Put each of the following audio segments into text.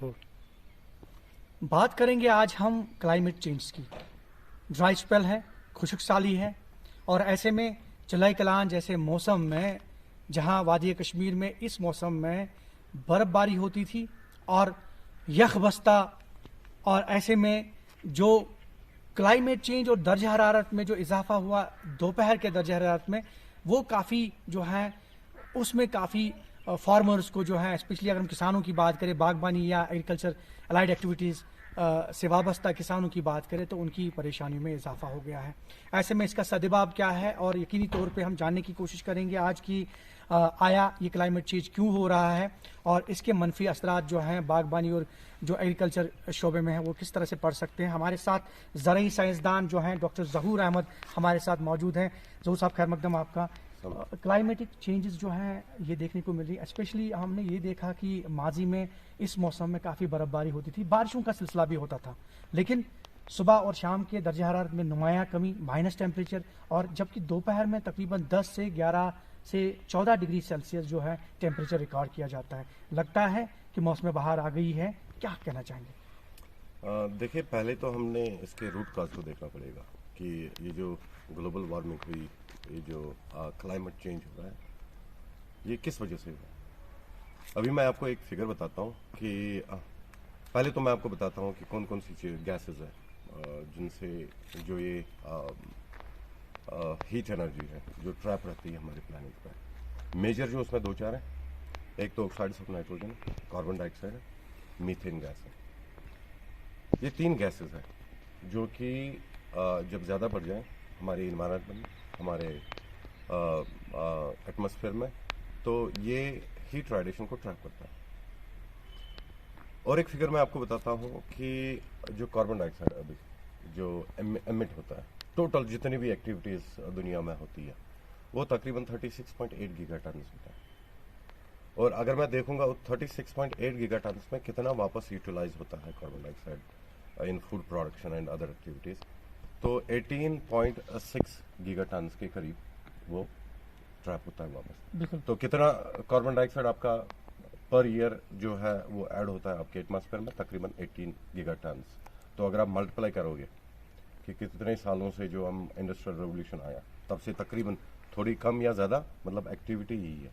हो। बात करेंगे आज हम क्लाइमेट चेंज की। ड्राई स्पेल है, खुशक साली है, और ऐसे में जुलाई कलान जैसे मौसम में, जहां वादी कश्मीर में इस मौसम में बर्फबारी होती थी और यख बस्ता, और ऐसे में जो क्लाइमेट चेंज और दर्ज हरारत में जो इजाफा हुआ दोपहर के दर्ज हरारत में, वो काफ़ी जो है उसमें काफ़ी फार्मर्स को जो है, स्पेशली अगर हम किसानों की बात करें, बागबानी या एग्रीकल्चर अलाइड एक्टिविटीज़ से वाबस्ता किसानों की बात करें, तो उनकी परेशानियों में इजाफा हो गया है। ऐसे में इसका सद्भाव क्या है, और यकीनी तौर पे हम जानने की कोशिश करेंगे आज की आया ये क्लाइमेट चेंज क्यों हो रहा है, और इसके मनफी असरात जो हैं बागबानी और जो एग्रीकल्चर शोबे में हैं वो किस तरह से पड़ सकते हैं। हमारे साथ ज़रई साइंसदान जो हैं डॉक्टर ज़हूर अहमद हमारे साथ मौजूद हैं। ज़हूर साहब, खैर मकदम आपका। क्लाइमेटिक चेंजेस जो हैं ये देखने को मिल रही है, स्पेशली हमने ये देखा कि माजी में इस मौसम में काफ़ी बर्फबारी होती थी, बारिशों का सिलसिला भी होता था, लेकिन सुबह और शाम के दर्जा हरारत में नुमाया कमी, माइनस टेम्परेचर, और जबकि दोपहर में तकरीबन 10 से 11 से 14 डिग्री सेल्सियस जो है टेम्परेचर रिकॉर्ड किया जाता है। लगता है कि मौसम बहार आ गई है, क्या कहना चाहेंगे? देखिए, पहले तो हमने इसके रूट काज को देखना पड़ेगा कि ये जो ग्लोबल वार्मिंग हुई, ये जो क्लाइमेट चेंज हो रहा है, ये किस वजह से हुआ। अभी मैं आपको एक फिगर बताता हूँ कि पहले तो मैं आपको बताता हूँ कि कौन कौन सी गैसेस है जिनसे जो ये हीट एनर्जी है जो ट्रैप रहती है हमारे प्लानिट पर। मेजर जो उसमें दो चार है, एक तो oxides of nitrogen, carbon dioxide है, मीथेन गैस है। ये तीन गैसेस हैं जो कि जब ज़्यादा बढ़ जाए हमारे इन्वायरमेंट में, हमारे एटमॉस्फेयर में, तो ये हीट रेडिएशन को ट्रैप करता है। और एक फिगर मैं आपको बताता हूँ कि जो कार्बन डाइऑक्साइड अभी जो एमिट होता है, टोटल जितनी भी एक्टिविटीज़ दुनिया में होती है, वो तकरीबन 36.8 गीगाटन होता है। और अगर मैं देखूंगा 36.8 गीगाटन्स में कितना वापस यूटिलाइज होता है carbon dioxide in food production and other activities, तो 18.6 गीगाटन्स के करीब वो ट्रैप होता है वापस। तो कितना कार्बन डाइऑक्साइड आपका पर ईयर जो है वो ऐड होता है आपके एटमॉस्फेयर में, तकरीबन 18 गीगाटन्स। तो अगर आप मल्टीप्लाई करोगे कि कितने सालों से जो हम इंडस्ट्रियल रेवोल्यूशन आया तब से तकरीबन थोड़ी कम या ज्यादा, मतलब एक्टिविटी यही है।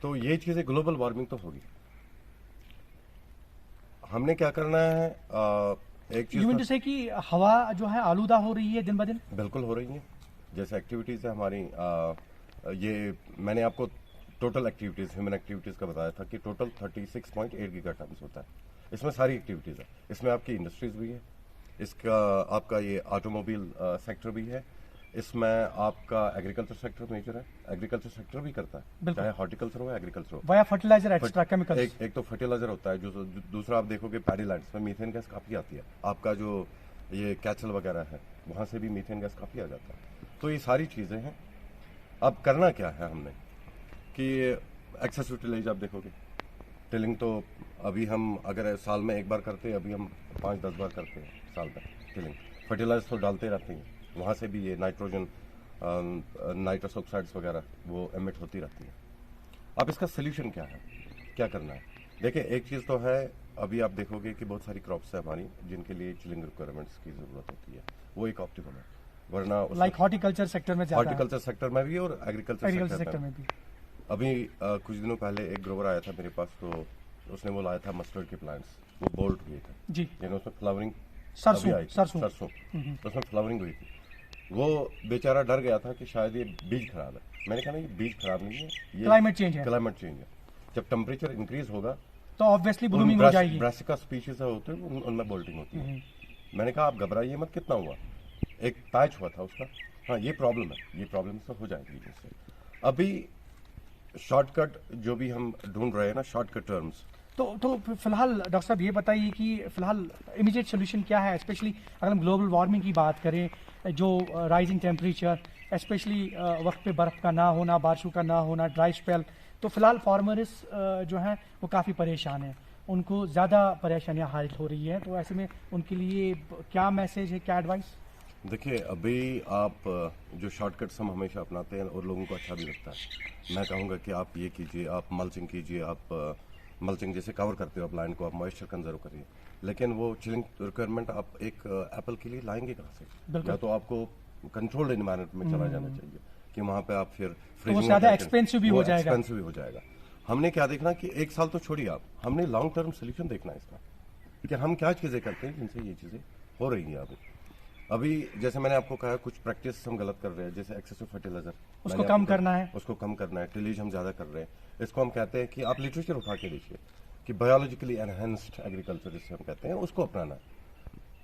तो ये चीजें ग्लोबल वार्मिंग तो होगी। हमने क्या करना है, एक चीज से कि हवा जो है आलूदा हो रही है दिन ब दिन। बिल्कुल हो रही है। जैसे एक्टिविटीज है हमारी, ये मैंने आपको टोटल एक्टिविटीज, ह्यूमन एक्टिविटीज का बताया था कि टोटल 36.8 गीगाटन्स होता है। इसमें सारी एक्टिविटीज है, इसमें आपकी इंडस्ट्रीज भी है, इसका आपका ये ऑटोमोबाइल सेक्टर भी है, इसमें आपका एग्रीकल्चर सेक्टर मेजर है, एग्रीकल्चर सेक्टर भी करता है, चाहे हॉर्टिकल्चर हो एग्रीकल्चर हो, वाया फर्टिलाइजर एक्स्ट्रा केमिकल्स। एक तो फर्टिलाइजर होता है, जो दूसरा आप देखोगे पैडीलैंड्स में मीथेन गैस काफी आती है। आपका जो ये कैचल वगैरह है वहां से भी मीथेन गैस काफी आ जाता है। तो ये सारी चीजें हैं। अब करना क्या है हमने कि एक्सेस यूटिलाइज आप देखोगे, टिलिंग तो अभी हम अगर साल में एक बार करते हैं, अभी हम 5-10 बार करते हैं साल में टिलिंग। फर्टिलाइजर तो डालते रहते हैं, वहाँ से भी ये नाइट्रोजन, नाइट्रस ऑक्साइड्स वगैरह वो एमिट होती रहती है। अब इसका सोल्यूशन क्या है, क्या करना है? देखिए, एक चीज़ तो है, अभी आप देखोगे कि बहुत सारी क्रॉप्स है हमारी जिनके लिए चिलिंग रिक्वायरमेंट्स की ज़रूरत होती है, वो एक ऑप्टिमम है। वरना लाइक हॉर्टिकल्चर सेक्टर में, हॉर्टिकल्चर सेक्टर में भी और एग्रीकल्चर सेक्टर में भी। अभी कुछ दिनों पहले एक ग्रोवर आया था मेरे पास, तो उसने वो लाया था मस्टर्ड के प्लांट्स, वो बोल्ट हुए थे जी, यानी उसमें फ्लावरिंग सरसों तो उसमें फ्लावरिंग हुई थी। वो बेचारा डर गया था कि शायद ये बीज खराब है। मैंने कहा नहीं, ये बीज खराब नहीं है, ये क्लाइमेट चेंज है। जब टेम्परेचर इंक्रीज होगा तो ऑब्वियसली ब्लूमिंग हो जाएगी। ब्रासिका स्पीशीज होते हैं उनमें बोल्टिंग होती है। मैंने कहा आप घबराइए मत, कितना हुआ, एक पैच हुआ था उसका, हाँ ये प्रॉब्लम है, ये प्रॉब्लम तो हो जाएगी इससे। अभी शॉर्टकट जो भी हम ढूंढ रहे हैं ना, शॉर्टकट टर्म्स, तो फिलहाल डॉक्टर साहब ये बताइए कि फिलहाल इमीडिएट सोल्यूशन क्या है, स्पेशली अगर हम ग्लोबल वार्मिंग की बात करें, जो राइजिंग टेम्परेचर, स्पेशली वक्त पे बर्फ़ का ना होना, बारिशों का ना होना, ड्राई स्पेल, तो फिलहाल फार्मर्स जो हैं वो काफ़ी परेशान हैं, उनको ज़्यादा परेशानियां हाइट हो रही हैं। तो ऐसे में उनके लिए क्या मैसेज है, क्या एडवाइस? देखिए, अभी आप जो शॉर्टकट्स हम हमेशा अपनाते हैं और लोगों को अच्छा भी लगता है, मैं कहूँगा कि आप ये कीजिए, आप मल्चिंग कीजिए, आप मल्चिंग जैसे कवर करते हो आप लैंड को, आप मॉइस्चर कंजर्व करिए, लेकिन वो चिलिंग रिक्वायरमेंट आप एक एप्पल के लिए लाएंगे कहाँ से? बिल्कुल। या तो आपको कंट्रोल्ड एनवायरनमेंट में चला जाना चाहिए कि वहां पे आप फिर तो वो ज्यादा एक्सपेंसिव भी हो जाएगा। एक्सपेंसिव भी हो जाएगा। हमने क्या देखना कि एक साल तो छोड़िए आप, हमने लॉन्ग टर्म सोल्यूशन देखना है इसका कि हम क्या चीजें करते हैं जिनसे ये चीजें हो रही हैं। अभी जैसे मैंने आपको कहा कुछ प्रैक्टिस हम गलत कर रहे हैं, जैसे एक्सेसिव फर्टिलाइजर उसको कम करना है, उसको कम करना है, टिलेज हम ज्यादा कर रहे हैं। इसको हम कहते हैं कि आप लिटरेचर उठा के देखिए कि बायोलॉजिकली एनहेंस्ड एग्रीकल्चर जिसे हम कहते हैं उसको अपनाना है।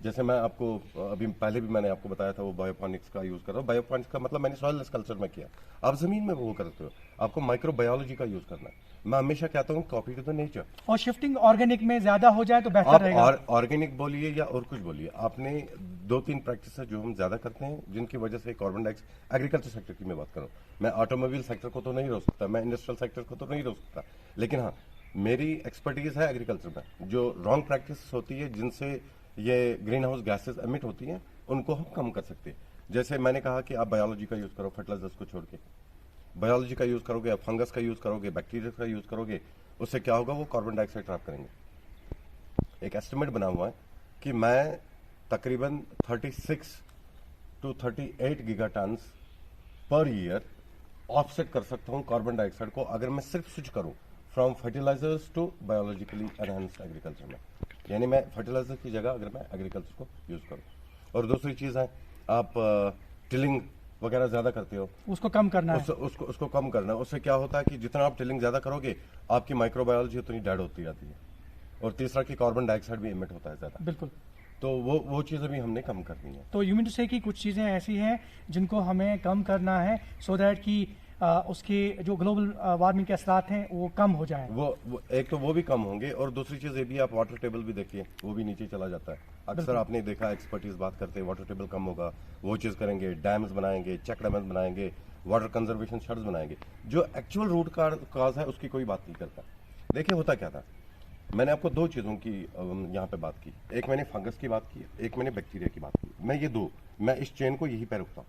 जैसे मैं आपको अभी पहले भी मैंने आपको बताया था वो बायोपोनिक्स का यूज कर रहा हूँ। बायोपोनिक्स का मतलब मैंने सॉइल कल्चर में किया, आप जमीन में वो करते हो, आपको माइक्रोबायोलॉजी का यूज करना है। मैं हमेशा कहता हूँ कॉपी टू द नेचर, और शिफ्टिंग ऑर्गेनिक में ज्यादा हो जाए तो बेहतर आप रहेगा। और ऑर्गेनिक बोलिए या और कुछ बोलिए, आपने 2-3 प्रैक्टिस है जो हम ज्यादा करते हैं जिनकी वजह से कार्बन डाइऑक्साइड, एग्रीकल्चर सेक्टर की मैं बात करूं, मैं ऑटोमोबाइल सेक्टर को तो नहीं रोक सकता, मैं इंडस्ट्रियल सेक्टर को तो नहीं रोक सकता, लेकिन हाँ मेरी एक्सपर्टीज है एग्रीकल्चर में। जो रॉन्ग प्रैक्टिस होती है जिनसे ये ग्रीन हाउस गैसेज एमिट होती हैं उनको हम कम कर सकते हैं। जैसे मैंने कहा कि आप बायोलॉजी का यूज करो, फर्टिलाइजर्स को छोड़ के बायोलॉजी का यूज करोगे, आप फंगस का यूज करोगे, बैक्टीरिया का यूज करोगे, उससे क्या होगा, वो कार्बन डाइऑक्साइड ट्रैप करेंगे। एक एस्टिमेट बना हुआ है कि मैं तकरीबन 36 to 38 gigaton per year offset कर सकता हूं कार्बन डाइऑक्साइड को, अगर मैं सिर्फ स्विच करूं from fertilizers to biologically enhanced agriculture में। यानी मैं फर्टिलाइजर की जगह अगर मैं एग्रीकल्चर को यूज करूं। और दूसरी चीज है, आप टिलिंग वगैरह ज्यादा करते हो, उसको कम करना है। उसको कम करना है। उससे क्या होता है कि जितना आप टिलिंग ज्यादा करोगे आपकी माइक्रोबायोलॉजी उतनी डेड होती जाती है। और तीसरा कि कार्बन डाइऑक्साइड भी इमिट होता है ज्यादा। बिल्कुल। तो वो चीजें भी हमने कम करनी है। तो यू मीन टू से कि कुछ चीजें ऐसी हैं जिनको हमें कम करना है सो दैट कि उसके जो ग्लोबल वार्मिंग के असरात हैं वो कम हो जाए। वो एक तो वो भी कम होंगे, और दूसरी चीज ये भी, आप वाटर टेबल भी देखिए वो भी नीचे चला जाता है। अक्सर आपने देखा एक्सपर्टीज बात करते हैं वाटर टेबल कम होगा, वो चीज करेंगे, डैम्स बनाएंगे, चेक डैम्स बनाएंगे, वाटर कंजर्वेशन शेड्स बनाएंगे। जो एक्चुअल रूट काज है उसकी कोई बात नहीं करता। देखिए होता क्या था, मैंने आपको 2 चीजों की यहाँ पे बात की, एक मैंने फंगस की बात की, एक मैंने बैक्टीरिया की बात की। मैं इस चेन को यही पे रुकता हूँ।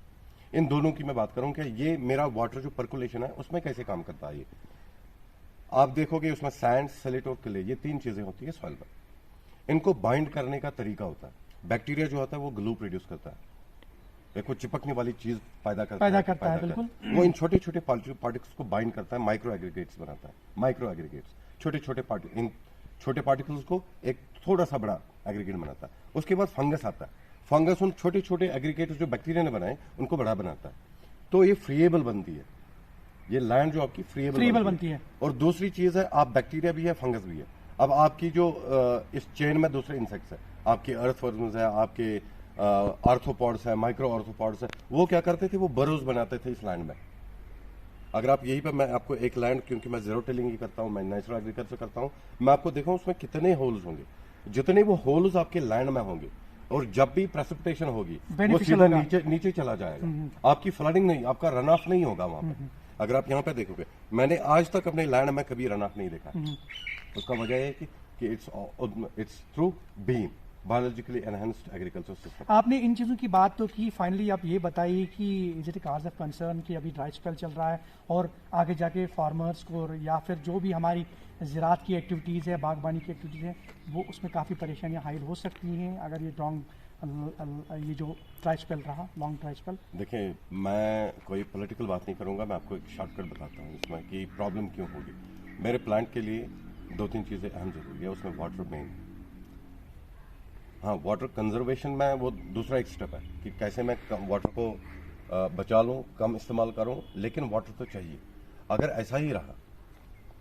इन दोनों की मैं बात करूं कि ये मेरा वाटर जो पर्कुलेशन है उसमें कैसे काम करता है। ये आप देखोगे उसमें सैंड, सैलिट और क्ले, ये 3 चीजें होती है सॉइल में। इनको बाइंड करने का तरीका होता है। बैक्टीरिया जो होता है वो ग्लू प्रोड्यूस करता है, देखो चिपकने वाली चीज पैदा करता है बिल्कुल। वो इन छोटे छोटे पार्टिकल्स को बाइंड करता है, माइक्रो एग्रीगेट्स बनाता है। माइक्रो एग्रीगेट्स छोटे छोटे पार्टिकल्स को एक थोड़ा सा बड़ा एग्रीगेट बनाता है। उसके बाद फंगस आता है, फंगस उन छोटे छोटे एग्रीगेट्स जो बैक्टीरिया ने बनाए उनको बड़ा बनाता है। तो ये फ्रीएबल बनती है, ये लैंड जो आपकी फ्रीएबल बनती है। और दूसरी चीज है, आप बैक्टीरिया भी है, फंगस भी है। अब आपकी जो इस चेन में दूसरे इंसेक्ट्स है, आपके अर्थवर्म्स है, आपके आर्थ्रोपॉड्स है, माइक्रो आर्थ्रोपॉड्स है, वो क्या करते थे, वो बरोज बनाते थे इस लैंड में। अगर आप यहीं पर, मैं आपको एक लैंड, क्योंकि मैं जीरो टिलिंग ही करता हूं, मैं नेचुरल एग्रीकल्चर करता हूं, मैं आपको देखा उसमें कितने होल्स होंगे। जितने वो होल्स आपके लैंड में होंगे, और जब भी प्रेसिपिटेशन होगी वो सीधा नीचे चला जाएगा। आपकी फ्लडिंग नहीं, आपका रन ऑफ नहीं होगा वहां पे। अगर आप यहाँ पे देखोगे, मैंने आज तक अपने लैंड में कभी रन ऑफ नहीं देखा। उसका वजह है कि it's through being biologically enhanced agriculture system. आपने इन चीज़ों की बात तो की, फाइनली आप ये बताइए कि is it cause of concern कि अभी ड्राई स्पेल चल रहा है और आगे जाके फार्मर्स को या फिर जो भी हमारी ज़राअत की एक्टिविटीज़ है, बागबानी की एक्टिविटीज़ है, वो उसमें काफ़ी परेशानियां हाइल हो सकती हैं अगर ये जो ड्राई स्पेल रहा, लॉन्ग ड्राई स्पेल। देखिए, मैं कोई पॉलिटिकल बात नहीं करूंगा, मैं आपको एक शॉर्टकट बताता हूँ इसमें कि प्रॉब्लम क्यों होगी। मेरे प्लांट के लिए 2-3 चीज़ें अहम जरूरी है, उसमें वाटर मेन। हाँ, वाटर कंजर्वेशन में वो दूसरा एक स्टेप है कि कैसे मैं वाटर को बचा लूँ, कम इस्तेमाल करूँ, लेकिन वाटर तो चाहिए। अगर ऐसा ही रहा,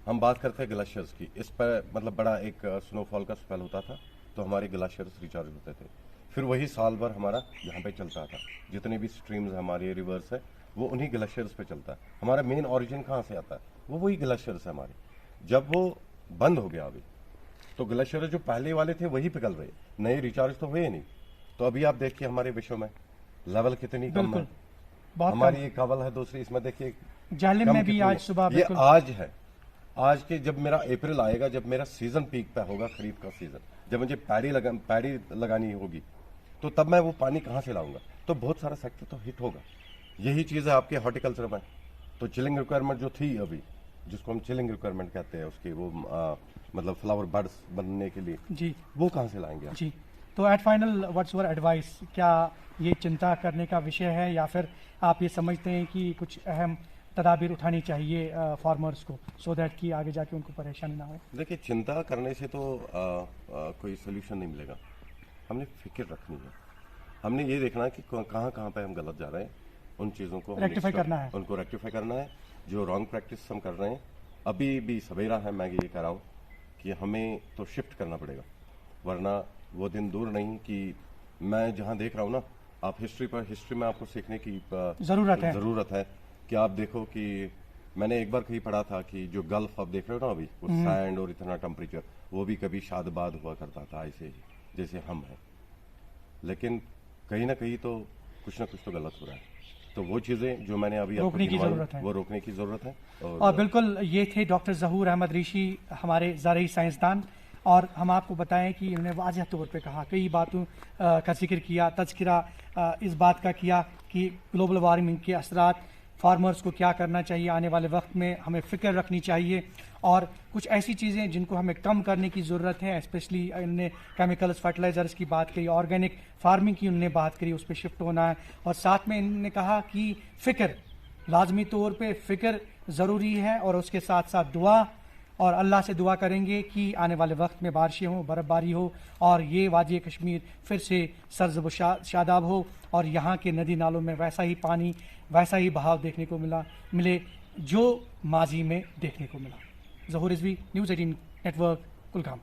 हम बात करते हैं ग्लेशियर्स की, इस पर मतलब बड़ा एक स्नोफॉल का स्पेल होता था तो हमारे ग्लेशियर्स रिचार्ज होते थे, फिर वही साल भर हमारा यहाँ पे चलता था। जितने भी स्ट्रीम्स हमारे रिवर्स है वो उन्हीं ग्लेशियर्स पे चलता है। हमारा मेन ओरिजिन कहाँ से आता है, वो वही ग्लेशियर्स है हमारे। जब वो बंद हो गया अभी, तो ग्लेशियर जो पहले वाले थे वही पिघल रहे, नए रिचार्ज तो हुए नहीं। तो अभी आप देखिए हमारे विश्व में लेवल कितनी कम है। हमारी एक कवल है दूसरी, इसमें देखिए जालिम में भी आज सुबह ये आज है। आज के जब मेरा अप्रैल आएगा, जब मेरा सीजन पीक पे होगा, खरीफ का सीजन, जब मुझे पैडी लगानी होगी, तो तब मैं वो पानी कहाँ से लाऊंगा। तो बहुत सारा सेक्टर तो हिट होगा। यही चीज है आपके हॉर्टिकल्चर में। तो चिलिंग रिक्वायरमेंट जो थी अभी, जिसको हम चिलिंग रिक्वायरमेंट कहते हैं उसकी, वो मतलब फ्लावर बर्ड्स बनने के लिए, जी वो कहाँ से लाएंगे आप? जी। तो at final what's your advice, क्या ये चिंता करने का विषय है या फिर आप ये समझते हैं कि कुछ अहम तदाबीर उठानी चाहिए फार्मर्स को, सो दैट कि आगे जाके उनको परेशानी ना हो? देखिए, चिंता करने से तो कोई सोल्यूशन नहीं मिलेगा। हमने फिक्र रखनी है, हमने ये देखना है कि कहाँ कहाँ पे हम गलत जा रहे हैं, उन चीज़ों को रेक्टिफाई करना है, उनको रेक्टिफाई करना है। जो रॉन्ग प्रैक्टिस हम कर रहे हैं, अभी भी सवेरा है, मैं ये कह रहा हूँ कि हमें तो शिफ्ट करना पड़ेगा, वरना वो दिन दूर नहीं कि मैं जहाँ देख रहा हूँ ना, आप हिस्ट्री में आपको सीखने की ज़रूरत है कि आप देखो कि मैंने एक बार कहीं पढ़ा था कि जो गल्फ आप देख रहे हो ना अभी, वो सैंड और इतना टेम्परेचर, वो भी कभी शादबाद हुआ करता था ऐसे ही जैसे हम हैं, लेकिन कहीं ना कहीं तो कुछ ना कुछ तो गलत हो रहा है। तो वो चीज़ें जो मैंने अभी रोकने की ज़रूरत है, वो रोकने की ज़रूरत है। और बिल्कुल ये थे डॉक्टर ज़हूर अहमद ऋषि, हमारे ज़राई साइंसदान, और हम आपको बताएं कि इन्होंने वाज़ह तौर पे कहा, कई बातों का जिक्र किया, तज़किरा इस बात का किया कि ग्लोबल वार्मिंग के असरात फार्मर्स को क्या करना चाहिए, आने वाले वक्त में हमें फ़िक्र रखनी चाहिए, और कुछ ऐसी चीज़ें जिनको हमें कम करने की ज़रूरत है, स्पेशली इन्होंने केमिकल्स फर्टिलाइज़र्स की बात करी, ऑर्गेनिक फार्मिंग की उन्होंने बात करी, उस पर शिफ्ट होना है, और साथ में इन्होंने कहा कि फ़िक्र, लाजमी तौर पे फ़िक्र ज़रूरी है, और उसके साथ साथ दुआ, और अल्लाह से दुआ करेंगे कि आने वाले वक्त में बारिशें हों, बर्फ़बारी हो, और ये वादी कश्मीर फिर से सरज़ब शादाब हो, और यहाँ के नदी नालों में वैसा ही पानी, वैसा ही बहाव देखने को मिले जो माजी में देखने को मिला। ज़हूर रिजवी, न्यूज़ 18 नेटवर्क, कुलगाम।